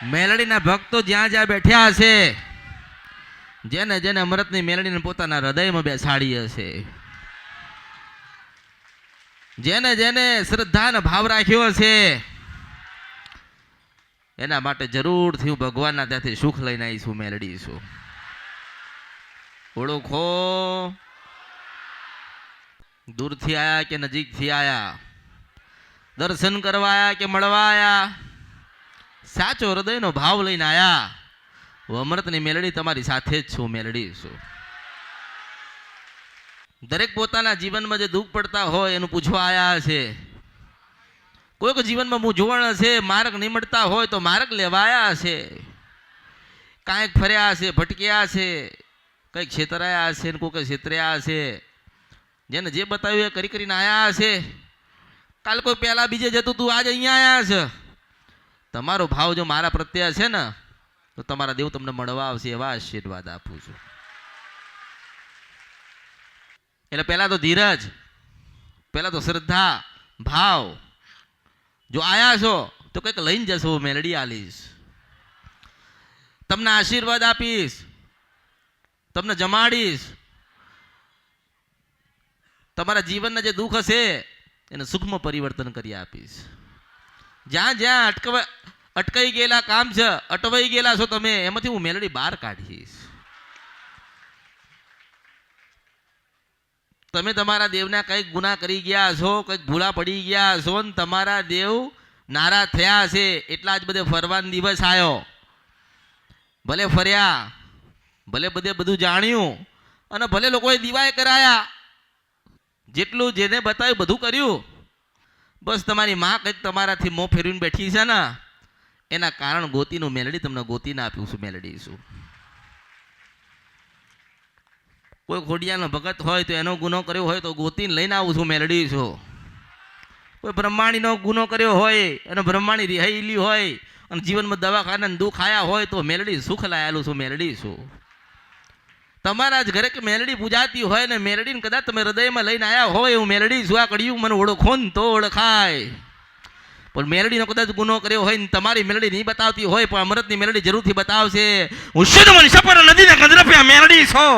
મેલડીના ભક્તો જ્યાં જ્યાં બેઠ્યા હશે, જેને જેને અમૃતની મેલડીને પોતાના હૃદયમાં બેસાડી હશે, જેને જેને શ્રદ્ધાનો ભાવ રાખ્યો હશે, એના માટે જરૂરથી હું ભગવાનના ત્યાંથી સુખ લઈને આવીશું, મેલડીશું. ઓળખો, દૂરથી આયા કે નજીકથી આયા, દર્શન કરવા આયા કે મળવા આયા, સાચો હૃદયનો ભાવ લઈને આયા, હું અમૃતની મેલડી તમારી સાથે જ છું, મેલડી છું. દરેક પોતાના જીવનમાં જે દુઃખ પડતા હોય એનું પૂછવા આયા છે. કોઈક જીવનમાં મૂંઝવણ હશે, માર્ગ નહીં મળતા હોય તો માર્ગ લેવાયા હશે, કાંઈક ફર્યા હશે, ભટક્યા હશે, કંઈક છેતરાયા હશે, કોઈક છેતર્યા હશે. જેને જે બતાવ્યું એ કરી કરીને આયા હશે. કાલ કોઈ પહેલા બીજે જતું તું આજે અહીંયા આયા છે. તમારો ભાવ જો મારા પ્રત્યે છે ને તો તમારા દેવ તમને મળવા આવશે, એવા આશીર્વાદ આપું છું. એટલે પહેલા તો ધીરજ, પહેલા તો શ્રદ્ધા, ભાવ. જો આયા છો તો કંઈક લઈને જશો, મેલડી આલીશ, તમને આશીર્વાદ આપીશ, તમને જમાડીશ, તમારા જીવનના જે દુઃખ હશે એને સુખમાં પરિવર્તન કરી આપીશ. જ્યાં જ્યાં અટકાઈ ગયેલા કામ છે, અટવાઈ ગયેલા છો તમે, એમાંથી હું મેલડી બહાર કાઢીશ. તમે તમારા દેવના કંઈક ગુના કરી ગયા છો, કંઈક ભૂલા પડી ગયા છો, ને તમારા દેવ નારાજ થયા છે, એટલા જ બધે ફરવાનો દિવસ આવ્યો. ભલે ફર્યા, ભલે બધે બધું જાણ્યું, અને ભલે લોકોએ દીવાય કરાયા, જેટલું જેને બતાવ્યું બધું કર્યું. બસ તમારી માં કંઈક તમારાથી મોં ફેરવીને બેઠી છે ને, એના કારણ ગોતીનું મેલડી તમને ગોતીને આપ્યું છું, મેલડી છું. કોઈ ખોડિયાનો ભગત હોય તો એનો ગુનો કર્યો હોય તો ગોતીને લઈને આવું છું, મેલડી છું. કોઈ બ્રહ્માણીનો ગુનો કર્યો હોય અને બ્રહ્માણી રિહાયેલી હોય અને જીવનમાં દવાખાના દુઃખ આયા હોય તો મેલડી સુખ લાયેલું છું, મેલડી છું. તમારા જ ઘરે કે મેલડી પૂજાતી હોય ને મેલડીને કદાચ તમે હૃદયમાં લઈને આવ્યા હોય, હું મેલડી છું, આ કડિયું મને ઓળખો ને તો ઓળખાય. પણ મેલડીનો કદાચ ગુનો કર્યો હોય ને તમારી મેલડી નહીં બતાવતી હોય, પણ અમૃતની મેલડી જરૂરથી બતાવશે. હું શુદ્ધ મન સપર નદીને કંદરપ્યા મેલડી છો.